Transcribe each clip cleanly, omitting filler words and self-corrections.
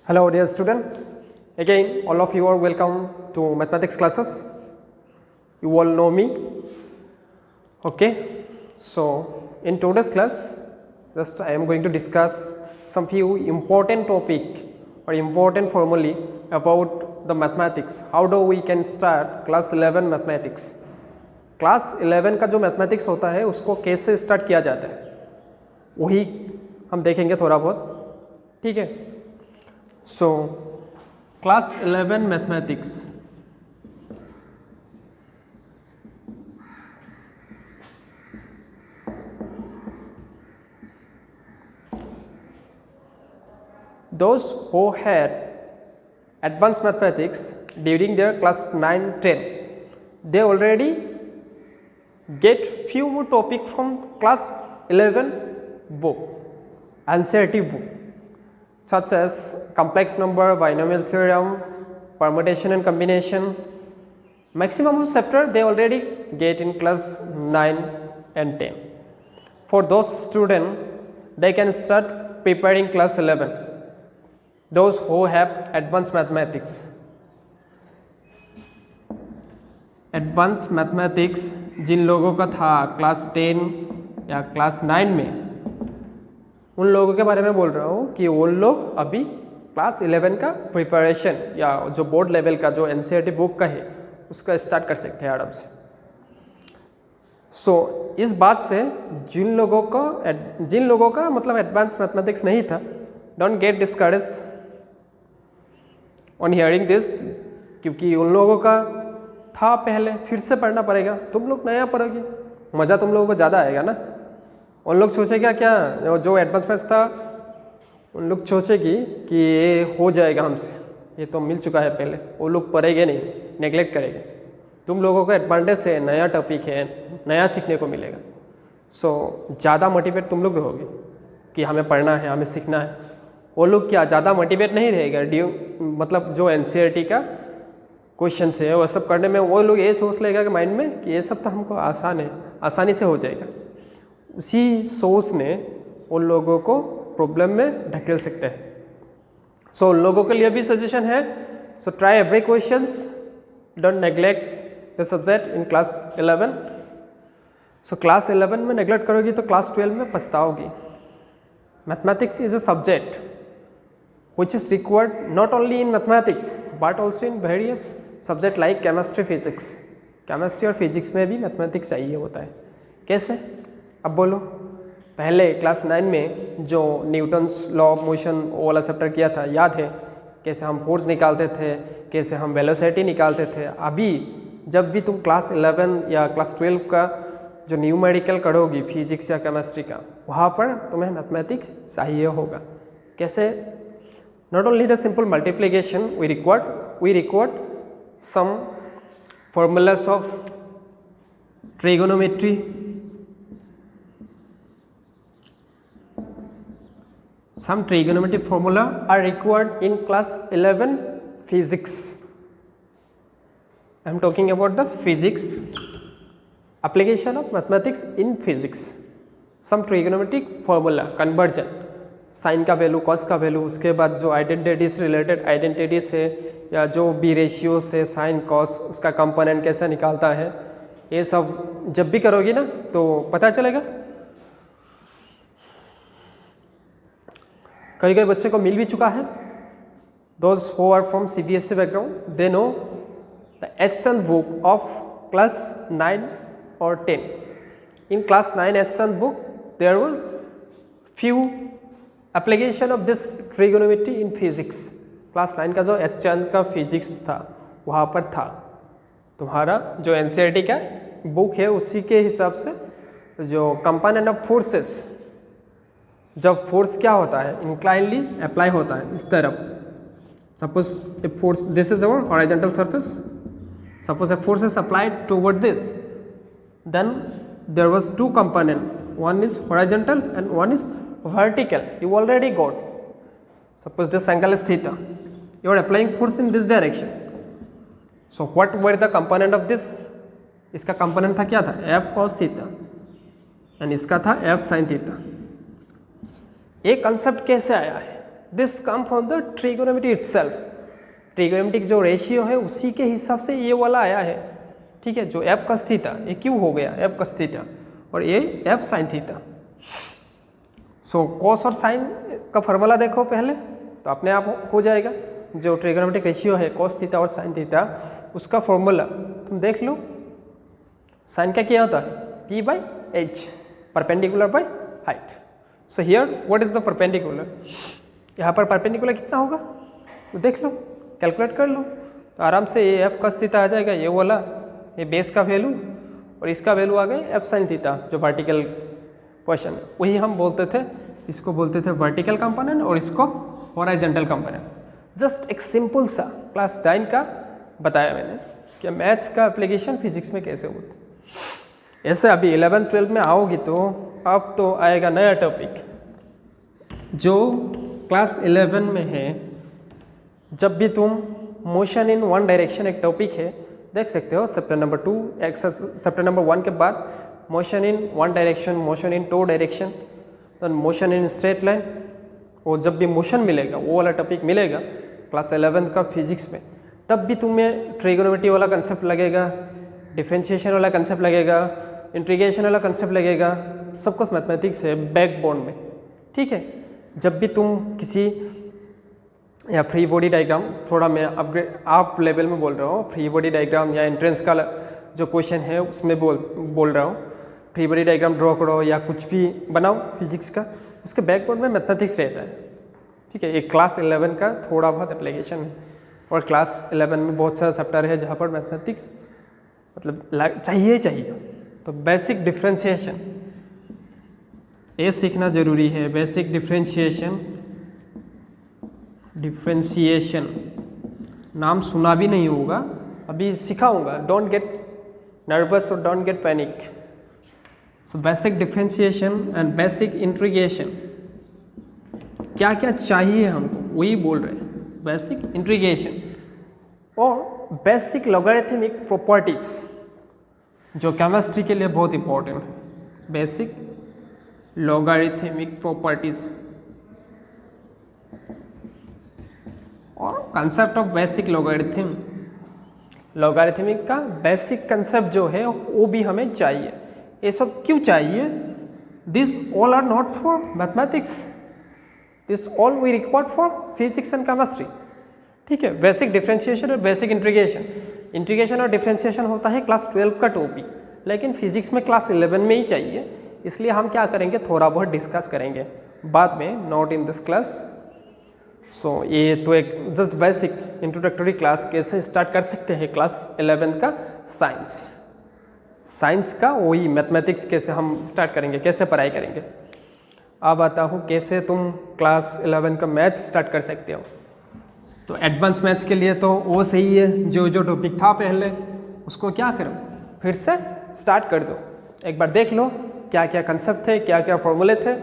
Hello dear student, again all of you are welcome to mathematics classes. You all know me. Okay, so in today's class just I am going to discuss some few important topic or important formulae about the mathematics. How do we can start class 11 mathematics. Class 11 का जो mathematics होता है उसको कैसे start किया जाता है वही हम देखेंगे थोड़ा बहुत, ठीक है. सो class 11 mathematics those who had advanced mathematics during their class 9-10 they already get few more topic from class 11 book, NCERT book, such as complex number, binomial theorem, permutation and combination. Maximum of chapter they already get in class 9 and 10. For those students, they can start preparing class 11. Those who have advanced mathematics. Advance mathematics जिन लोगों का था class 10 या class 9 में, उन लोगों के बारे में बोल रहा हूँ कि वो लोग अभी क्लास 11 का प्रिपरेशन या जो बोर्ड लेवल का जो एनसीईआरटी बुक का है उसका स्टार्ट कर सकते हैं आराम से. सो इस बात से जिन लोगों का मतलब एडवांस मैथमेटिक्स नहीं था, don't get discourage on hearing this, क्योंकि उन लोगों का था पहले, फिर से पढ़ना पड़ेगा. तुम लोग नया पढ़ोगे, मज़ा तुम लोगों को ज़्यादा आएगा ना. उन लोग सोचेगा क्या, जो एडवांस मैथ्स था उन लोग सोचेगी कि ये हो जाएगा हमसे, ये तो मिल चुका है पहले, वो लोग पढ़ेंगे नहीं, नेगलेक्ट करेंगे. तुम लोगों का एडवांटेज है, नया टॉपिक है, नया सीखने को मिलेगा. सो ज़्यादा मोटिवेट तुम लोग रहोगे कि हमें पढ़ना है, हमें सीखना है. वो लोग क्या ज़्यादा मोटिवेट नहीं रहेगा, मतलब जो एनसीईआरटी का क्वेश्चन है वह सब करने में वो लोग ये सोच लेगा कि माइंड में कि ये सब तो हमको आसान है, आसानी से हो जाएगा. उसी सोच ने उन लोगों को प्रॉब्लम में ढकेल सकते हैं. सो उन लोगों के लिए भी सजेशन है, so try every questions, don't neglect the subject in class 11. So class 11 में नेग्लेक्ट करोगी तो क्लास 12 में पछताओगी. Mathematics is a subject which is required not only in mathematics but also in various subject like chemistry, physics. Chemistry और physics में भी mathematics चाहिए होता है. कैसे, अब बोलो. पहले क्लास 9 में जो न्यूटन्स लॉ ऑफ मोशन वो वाला चैप्टर किया था, याद है कैसे हम फोर्स निकालते थे, कैसे हम वेलोसिटी निकालते थे. अभी जब भी तुम क्लास 11 या क्लास 12 का जो न्यूमेरिकल करोगी फिजिक्स या केमिस्ट्री का, वहाँ पर तुम्हें मैथमेटिक्स चाहिए होगा. कैसे, not only the simple multiplication we required some formulas of trigonometry, some trigonometric formula are required in class 11 physics. I am talking about the physics, application of mathematics in physics. Some trigonometric formula, conversion, sine का value, cos का value, उसके बाद जो identities related identities है या जो बी ratio से साइन कॉस उसका कंपोनेंट कैसे निकालता है, ये सब जब भी करोगी ना तो पता चलेगा. कई कई बच्चे को मिल भी चुका है. Those who are from CBSE background they know the H N book of class 9 और 10. In class 9 H N book there were few application of this trigonometry in physics. Class 9 का जो एचएन का फिजिक्स था वहाँ पर था. तुम्हारा जो एनसीईआरटी का बुक है उसी के हिसाब से जो कंपोनेंट ऑफ फोर्सेस, जब फोर्स क्या होता है इंक्लाइनली अप्लाई होता है इस तरफ. Suppose a force, this is our horizontal surface, suppose a force is applied toward this, then there was two component, one is horizontal and one is vertical. You already got, suppose this angle is theta, you are applying force in this direction. So what were the component of this? इसका component था क्या था, f cos theta, and इसका था f sin theta. ये concept कैसे आया है, this come from the trigonometry itself. Trigonometric जो रेशियो है उसी के हिसाब से ये वाला आया है, ठीक है। जो एफ कस थीटा ये क्यों हो गया एफ कस थीटा और ये F sine theta. So cos और साइन का फॉर्मूला देखो पहले तो अपने आप हो जाएगा। जो ट्रिगोनोमेट्रिक रेशियो है कॉस थीटा और साइन थीटा उसका फॉर्मूला तुम देख लो। साइन का क्या होता है p by H, perpendicular by height. So here what is the perpendicular, यहाँ पर परपेंडिकुलर कितना होगा तो देख लो, कैलकुलेट कर लो तो आराम से ये एफ कस थीटा आ जाएगा, ये वाला ये बेस का वैल्यू और इसका वैल्यू आ गई एफ साइन थीटा जो वर्टिकल पोर्शन वही हम बोलते थे, इसको बोलते थे वर्टिकल कंपोनेंट और इसको हॉरिजॉन्टल कंपोनेंट। जस्ट एक सिंपल सा क्लास 9 का बताया मैंने कि मैथ्स का एप्लीकेशन फिजिक्स में कैसे होता है। ऐसे अभी 11-12 में आओगी तो अब तो आएगा नया टॉपिक जो क्लास 11 में है। जब भी तुम मोशन इन वन डायरेक्शन एक टॉपिक है देख सकते हो, चैप्टर नंबर 2 चैप्टर नंबर 1 के बाद motion in one direction, motion in 2 direction, तो मोशन इन स्ट्रेट लाइन, वो जब भी मोशन मिलेगा वो वाला टॉपिक मिलेगा क्लास 11 का फिजिक्स में, तब भी तुम्हें ट्रिगोनोमेट्री वाला कंसेप्ट लगेगा, डिफरेंशिएशन वाला कंसेप्ट लगेगा, इंटीग्रेशन वाला कंसेप्ट लगेगा, सब कुछ मैथमेटिक्स है बैकबोन में, ठीक है। जब भी तुम किसी या फ्री बॉडी डायग्राम, थोड़ा मैं अपग्रेड आप लेवल में बोल रहा हूँ, फ्री बॉडी डायग्राम या एंट्रेंस का जो क्वेश्चन है उसमें बोल रहा हूँ, फ्री बॉडी डायग्राम ड्रॉ करो या कुछ भी बनाओ फिजिक्स का, उसके बैकबोन में मैथमेटिक्स रहता है, ठीक है। एक क्लास 11 का थोड़ा बहुत एप्लीकेशन है और क्लास 11 में बहुत सारा चैप्टर है जहाँ पर मैथमेटिक्स मतलब चाहिए। तो बेसिक डिफ्रेंशिएशन ये सीखना जरूरी है। बेसिक डिफ्रेंशिएशन नाम सुना भी नहीं होगा, अभी सिखाऊंगा, डोंट गेट नर्वस और don't get panic. So basic differentiation and basic integration क्या क्या चाहिए हमको वही बोल रहे हैं। बेसिक इंटीग्रेशन और बेसिक लॉगरिथमिक प्रॉपर्टीज जो केमिस्ट्री के लिए बहुत इंपॉर्टेंट है। बेसिक लॉगरिथमिक प्रॉपर्टीज और concept of basic logarithm, logarithmic का बेसिक कंसेप्ट जो है वो भी हमें चाहिए। ये सब क्यों चाहिए? This all are not for mathematics, this all we required for physics and chemistry, ठीक है। बेसिक डिफरेंशिएशन और बेसिक इंटीग्रेशन, इंटीग्रेशन और डिफरेंशिएशन होता है क्लास 12 का टॉपिक, लेकिन फिजिक्स में क्लास 11 में ही चाहिए, इसलिए हम क्या करेंगे थोड़ा बहुत डिस्कस करेंगे बाद में, नॉट इन दिस क्लास। सो ये तो एक जस्ट बेसिक इंट्रोडक्टरी क्लास कैसे स्टार्ट कर सकते हैं क्लास 11 का साइंस का वही मैथमेटिक्स कैसे हम स्टार्ट करेंगे, कैसे पढ़ाई करेंगे। अब आता हूँ कैसे तुम क्लास 11 का मैथ्स स्टार्ट कर सकते हो। तो एडवांस मैथ्स के लिए तो वो सही है, जो टॉपिक था पहले उसको क्या करो फिर से स्टार्ट कर दो, एक बार देख लो क्या क्या कंसेप्ट थे, क्या क्या फॉर्मूले थे।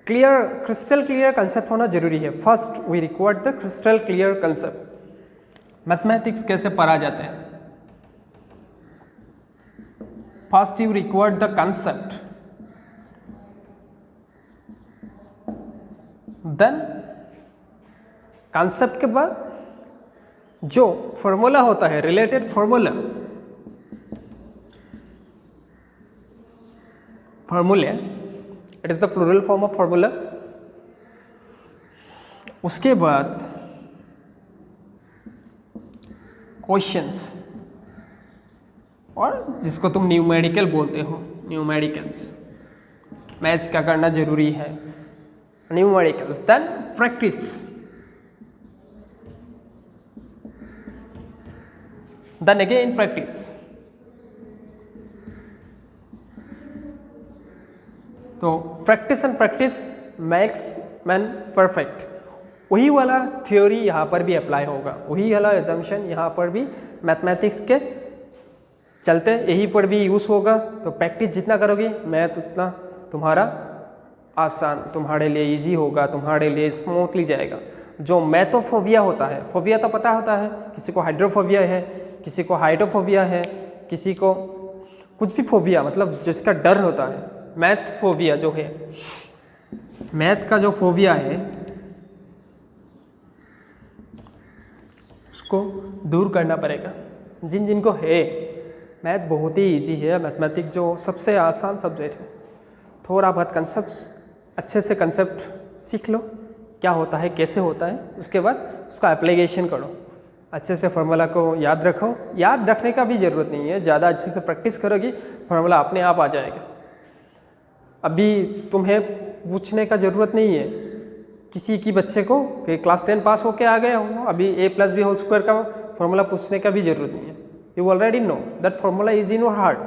क्लियर, क्रिस्टल क्लियर कंसेप्ट होना जरूरी है। First we required the crystal clear concept. Mathematics कैसे पढ़ा जाता है, first you required the concept, then concept के बाद जो फॉर्मूला होता है, related formulae, it is the plural form of formula. उसके बाद क्वेश्चंस, और जिसको तुम न्यूमेरिकल बोलते हो, न्यूमेरिकल्स मैथ्स क्या करना जरूरी है, numericals, then practice, then again practice. तो practice and practice makes man perfect, वही वाला थ्योरी यहाँ पर भी अप्लाई होगा, वही वाला एजम्पशन यहाँ पर भी मैथमेटिक्स के चलते यहीं पर भी यूज़ होगा। तो प्रैक्टिस जितना करोगे मैथ उतना तुम्हारा आसान, तुम्हारे लिए इजी होगा, तुम्हारे लिए स्मूथली जाएगा। जो मैथोफोबिया होता है, फोबिया तो पता होता है, किसी को हाइड्रोफोबिया है, किसी को हाइड्रोफोबिया है, किसी को कुछ भी फोबिया मतलब जिसका डर होता है। मैथ फोबिया जो है, मैथ का जो फोबिया है उसको दूर करना पड़ेगा। जिन जिनको है मैथ बहुत ही इजी है, मैथमेटिक्स जो सबसे आसान सब्जेक्ट है, थोड़ा बहुत कंसेप्ट अच्छे से कंसेप्ट सीख लो क्या होता है कैसे होता है, उसके बाद उसका एप्लीकेशन करो, अच्छे से फार्मूला को याद रखो। याद रखने का भी ज़रूरत नहीं है, ज़्यादा अच्छे से प्रैक्टिस करोगी फार्मूला अपने आप आ जाएगा। अभी तुम्हें पूछने का ज़रूरत नहीं है किसी की बच्चे को कि क्लास 10 पास होके आ गए हो, अभी a+b होल स्क्वायर का फार्मूला पूछने का भी ज़रूरत नहीं है। You already know that formula is in your heart,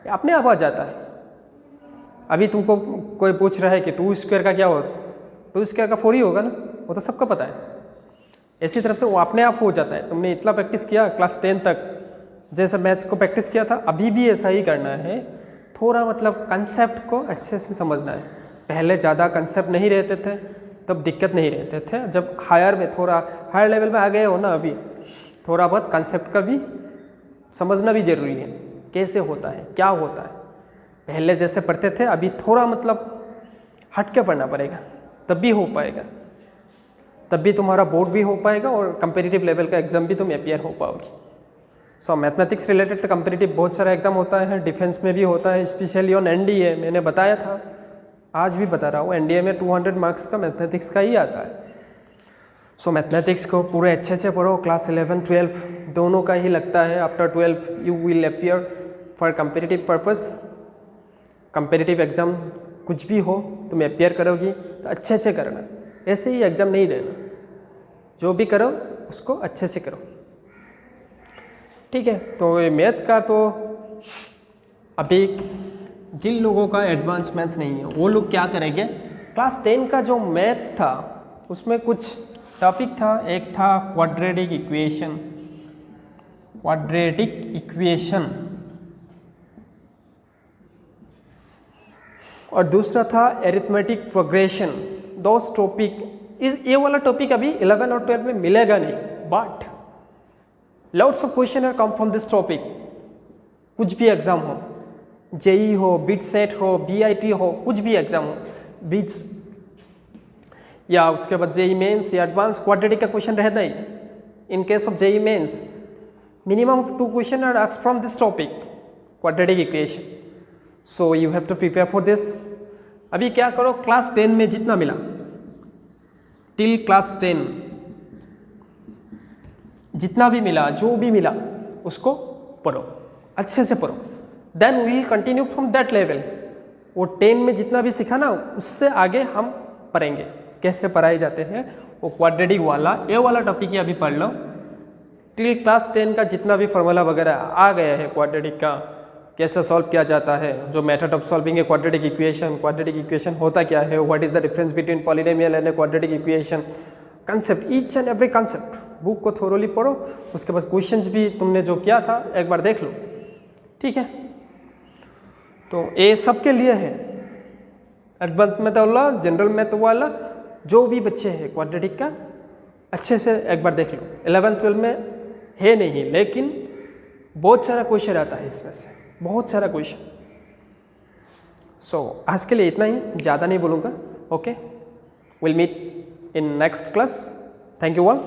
अपने आप आ जाता है। अभी तुमको कोई पूछ रहा है कि 2 स्क्वायर का क्या होगा, 2 स्क्वायर का 4 ही होगा ना, वो तो सबको पता है। इसी तरफ से वो अपने आप हो जाता है। तुमने इतना प्रैक्टिस किया क्लास 10 तक, जैसे मैथ्स को प्रैक्टिस किया था, अभी भी ऐसा ही करना है। थोड़ा मतलब कंसेप्ट को अच्छे से समझना है। पहले ज़्यादा कंसेप्ट नहीं रहते थे तब दिक्कत नहीं रहते थे, जब हायर में थोड़ा हायर लेवल में आ गए हो ना, अभी थोड़ा बहुत कंसेप्ट का भी समझना भी ज़रूरी है, कैसे होता है क्या होता है। पहले जैसे पढ़ते थे अभी थोड़ा मतलब हट के पढ़ना पड़ेगा, तब भी हो पाएगा, तब भी तुम्हारा बोर्ड भी हो पाएगा और कंपेटिटिव लेवल का एग्जाम भी तुम अपियर हो पाओगी। सो मैथमेटिक्स रिलेटेड तो कंपेटिटिव बहुत सारा एग्जाम होता है, डिफेंस में भी होता है, स्पेशली ऑन एनडीए। मैंने बताया था, आज भी बता रहा हूँ, एनडीए में 200 मार्क्स का मैथमेटिक्स का ही आता है। सो मैथमेटिक्स को पूरे अच्छे से पढ़ो, क्लास 11 12 दोनों का ही लगता है। After 12 you will appear for competitive purpose. Competitive exam कुछ भी हो तुम अपियर करोगी तो अच्छे से करना, ऐसे ही एग्ज़ाम नहीं देना। जो भी करो उसको अच्छे से करो, ठीक है। तो ये मैथ का तो अभी जिन लोगों का एडवांस मैथ्स नहीं है वो लोग क्या करेंगे, क्लास 10 का जो मैथ था उसमें कुछ टॉपिक था, एक था क्वाड्रेटिक इक्वेशन और दूसरा था एरिथमेटिक प्रोग्रेशन। दोस टॉपिक ये वाला टॉपिक अभी 11 और 12 में मिलेगा नहीं, but lots of question are come from this topic. कुछ भी एग्जाम हो, जेई हो, बिट सेट हो, बीआईटी हो, कुछ भी एग्जाम हो, बिट्स या उसके बाद जेई मेंस या एडवांस, क्वाड्रेटिक का क्वेश्चन रहता ही। In case of JEE Mains minimum 2 question are asked from this topic, quadratic equation. So you have to prepare for this. अभी क्या करो, क्लास 10 में जितना मिला टिल क्लास 10 जितना भी मिला, जो भी मिला उसको पढ़ो, अच्छे से पढ़ो। Then we will continue from that level. वो 10 में जितना भी सीखा ना उससे आगे हम पढ़ेंगे, कैसे पढ़ाए जाते हैं वो क्वाड्रेटिक वाला, ये वाला टॉपिक ही अभी पढ़ लो। टिल क्लास 10 का जितना भी फॉर्मूला वगैरह आ गया है क्वाड्रेटिक का, कैसे सॉल्व किया जाता है, जो मेथड ऑफ सॉल्विंग है क्वाड्रेटिक इक्वेशन होता क्या है, what is the difference between polynomial and quadratic equation, concept, each and every concept book को थोरोली पढ़ो। उसके बाद क्वेश्चंस भी तुमने जो किया था एक बार देख लो, ठीक है। तो ये सबके लिए है, एडवांस मैथ वाला, जनरल मैथ वाला, जो भी बच्चे हैं क्वाड्रेटिक का अच्छे से एक बार देख लो। 11 12 में है नहीं, लेकिन बहुत सारा क्वेश्चन आता है इसमें से, बहुत सारा क्वेश्चन। सो आज के लिए इतना ही, ज़्यादा नहीं बोलूँगा। Okay, will meet in next class. Thank you all.